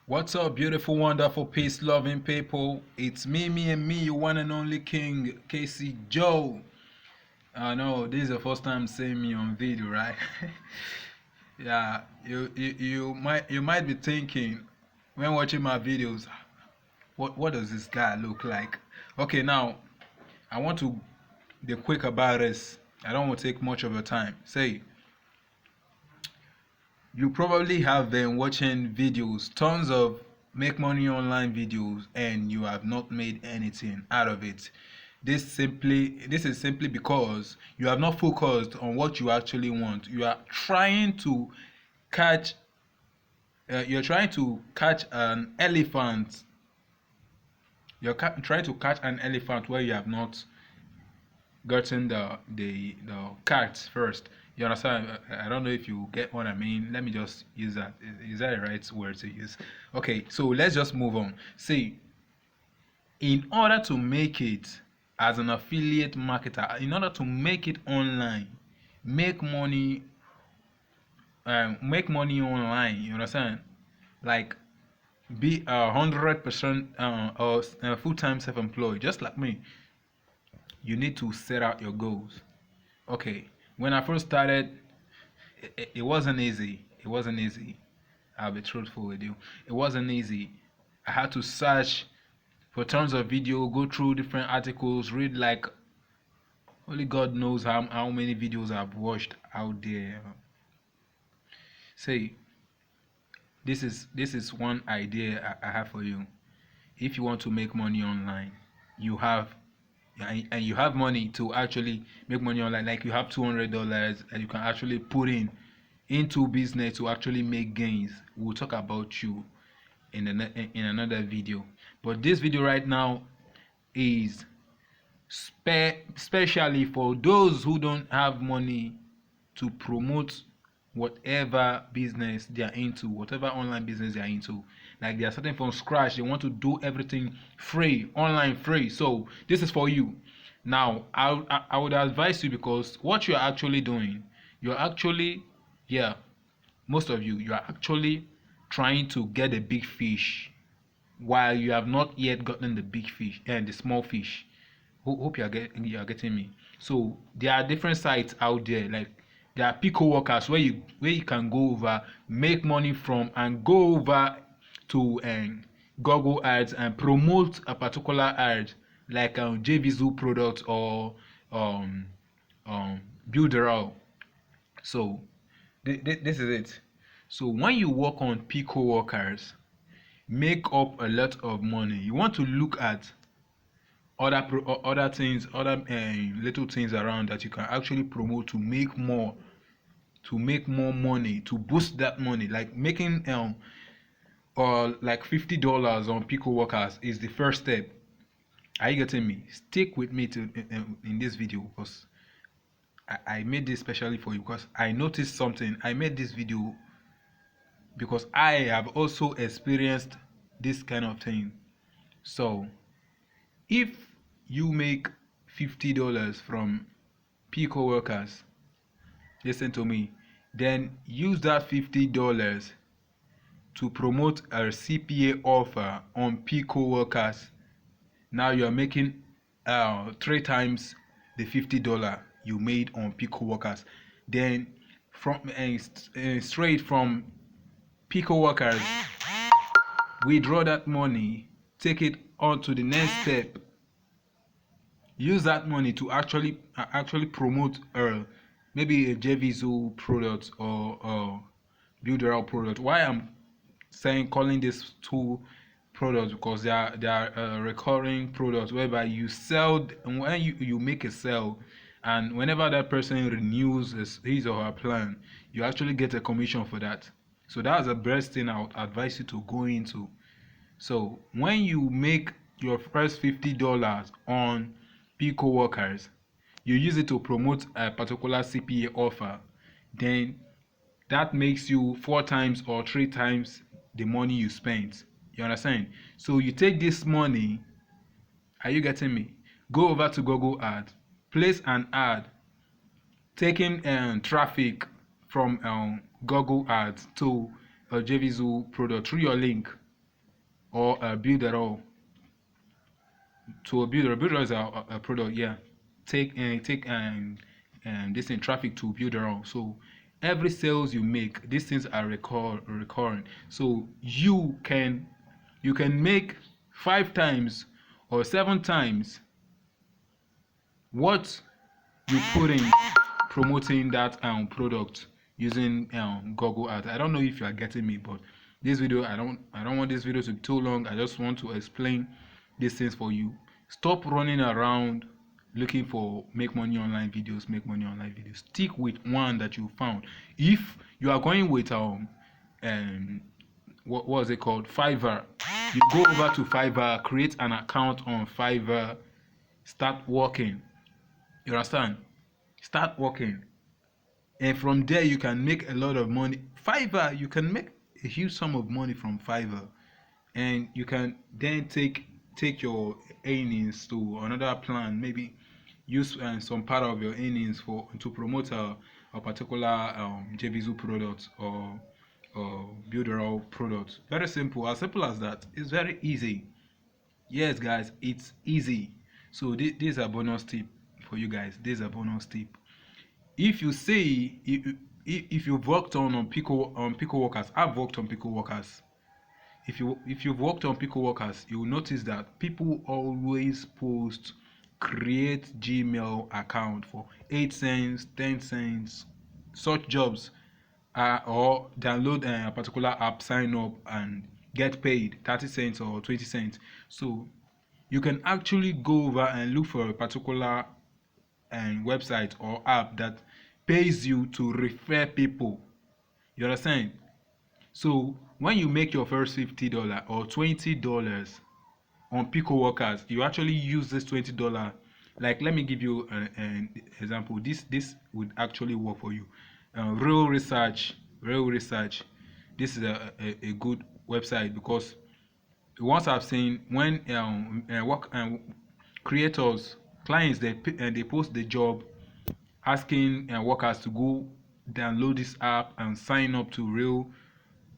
What's up, beautiful, wonderful, peace-loving people? It's me, your one and only King, Casey Joe. I know this is the first time seeing me on video, right? Yeah, you might be thinking when watching my videos, what does this guy look like? Okay, now I want to be quick about this. I don't want to take much of your time. Say, you probably have been watching videos, tons of make money online videos, and you have not made anything out of it. This is simply because you have not focused on what you actually want. You are trying to catch you're trying to catch an elephant. Trying to catch an elephant where you have not gotten the cards first. You understand? I don't know if you get what I mean. Let me just use that. Is that the right word to use? Okay, so let's just move on. See, in order to make it as an affiliate marketer, in order to make it online, make money, make money online. You understand? Like be 100% or full-time self-employed, just like me. You need to set out your goals. Okay, when I first started, it wasn't easy. It wasn't easy. I'll be truthful with you. It wasn't easy. I had to search for tons of video, go through different articles, read like only God knows how many videos I've watched out there. Say, this is one idea I have for you. If you want to make money online, you have and you have money to actually make money online, like you have $200 and you can actually put into business to actually make gains. We'll talk about you in another video, but this video right now is especially for those who don't have money to promote whatever business they are into, whatever online business they are into. Like they are starting from scratch, they want to do everything free, online free. So this is for you. Now I would advise you, because what you are actually doing, you're actually, yeah, most of you are actually trying to get a big fish while you have not yet gotten the big fish and the small fish. Hope you are getting me. So there are different sites out there, like there are pico workers where you can go over, make money from, and go over to Google ads and promote a particular ad, like JVZoo product or um Builderall. So this is it. So when you work on pico workers, make up a lot of money. You want to look at other things, other little things around that you can actually promote to make more money, to boost that money. Like making or like $50 on pico workers is the first step. Are you getting me? Stick with me to in this video, because I made this specially for you, because I noticed something. I made this video because I have also experienced this kind of thing. So if you make $50 from pico workers, listen to me, then use that $50 to promote a CPA offer on pico workers. Now you are making 3 times the $50 you made on pico workers. Then from straight from pico workers, withdraw that money, take it on to the next step. Use that money to actually promote maybe a JVZoo product or Builderall product. Why I'm saying calling this two products, because they are recurring products whereby you sell, and when you make a sell, and whenever that person renews his or her plan, you actually get a commission for that. So that's the best thing I would advise you to go into. So when you make your first $50 on pico workers, you use it to promote a particular CPA offer, then that makes you 4 times or 3 times the money you spent. You understand? So you take this money, are you getting me? Go over to Google Ad, place an ad, taking traffic from Google Ads to a JVZoo product through your link. or Builderall. To a builder is a product, yeah. Take this in traffic to Builderall. So every sales you make, these things are recurring. So you can make 5 times or 7 times what you put in promoting that product using Google Ads. I don't know if you are getting me, but this video, I don't want this video to be too long. I just want to explain these things for you. Stop running around looking for make money online videos. Stick with one that you found. If you are going with what was it called, Fiverr, you go over to Fiverr, create an account on Fiverr, start working. You understand? Start working, and from there you can make a lot of money. Fiverr, you can make a huge sum of money from Fiverr, and you can then take your earnings to another plan. Maybe use some part of your earnings for to promote a particular JVZoo product or Builderall product. Very simple, as simple as that. It's very easy. Yes, guys, it's easy. So this is a bonus tip for you guys. This is a bonus tip. If you see, if you've worked on Pico Workers, I've worked on Pico Workers. If you've worked on Pico Workers, you'll notice that people always post create Gmail account for 8 cents, 10 cents, such jobs, or download a particular app, sign up and get paid 30 cents or 20 cents. So you can actually go over and look for a particular website or app that pays you to refer people. You understand? So when you make your first $50 or $20 on Pico Workers, you actually use this $20. Like, let me give you an example. This would actually work for you. Real Research. This is a good website, because once I've seen when creators, clients, they post the job asking workers to go download this app and sign up to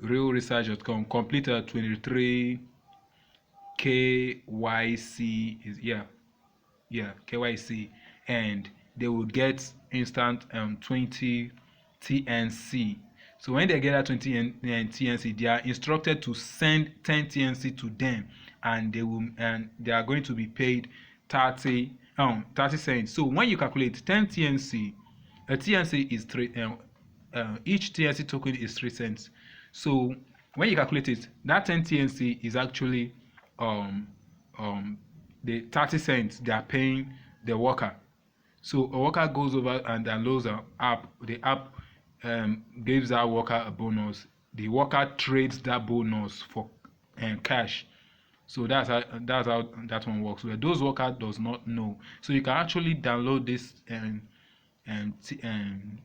realresearch.com, complete a 23 KYC is KYC, and they will get instant 20 TNC. So when they get that 20 TNC, they are instructed to send 10 TNC to them, and they are going to be paid 30 cents. So when you calculate 10 TNC, a TNC is 3, each TNC token is 3 cents. So when you calculate it, that 10 TNC is actually the 30 cents they are paying the worker. So a worker goes over and downloads an app. The app gives that worker a bonus. The worker trades that bonus for cash. So that's how that one works. Where those workers does not know. So you can actually download this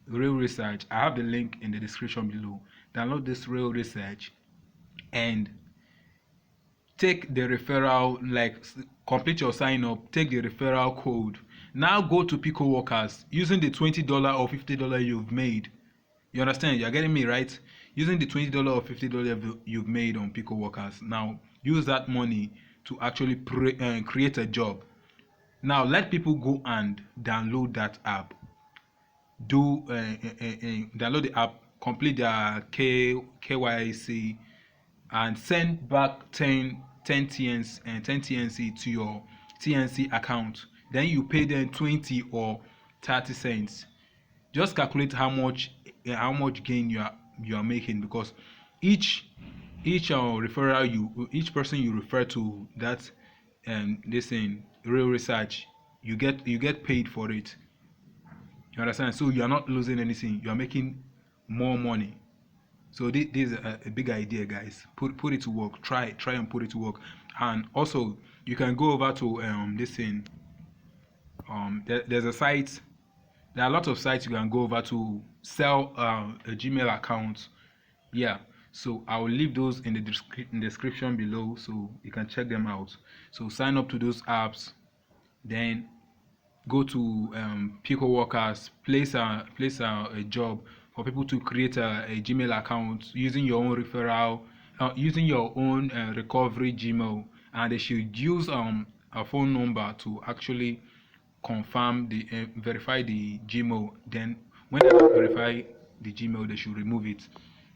Real Research. I have the link in the description below. Download this Real Research and take the referral, like complete your sign up, take the referral code. Now go to Pico Workers using the $20 or $50 you've made. You understand? You're getting me, right? Using the $20 or $50 you've made on Pico Workers. Now use that money to actually create a job. Now let people go and download that app. Download the app, complete their KYC, and send back 10 TNC to your TNC account. Then you pay them 20 or 30 cents. Just calculate how much gain you are making, because each referral each person you refer to that this in Real Research, you get paid for it. You understand? So you are not losing anything. You are making more money. So this is a big idea, guys. Put it to work. Try and put it to work. And also you can go over to this thing. There's a site. There are a lot of sites you can go over to sell a Gmail account. Yeah. So I will leave those in the description below, so you can check them out. So sign up to those apps, then go to Pico Workers, place a job for people to create a Gmail account using your own referral using your own recovery Gmail, and they should use a phone number to actually confirm the verify the Gmail. Then when they verify the Gmail, they should remove it.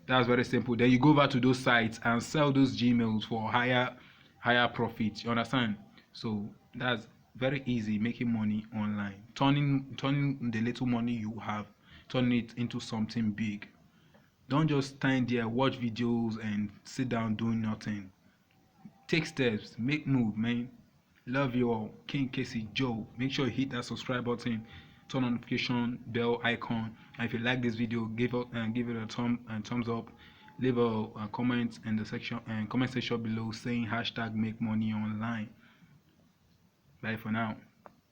That's very simple. Then you go over to those sites and sell those Gmails for higher profits. You understand? So that's very easy, making money online, turning the little money you have, turning it into something big. Don't just stand there, watch videos, and sit down doing nothing. Take steps, make move, man. Love you all. King Casey Joe. Make sure you hit that subscribe button, turn on notification bell icon. And if you like this video, give it a thumbs up. Leave a comment in the section and comment section below saying hashtag make money online. Bye for now.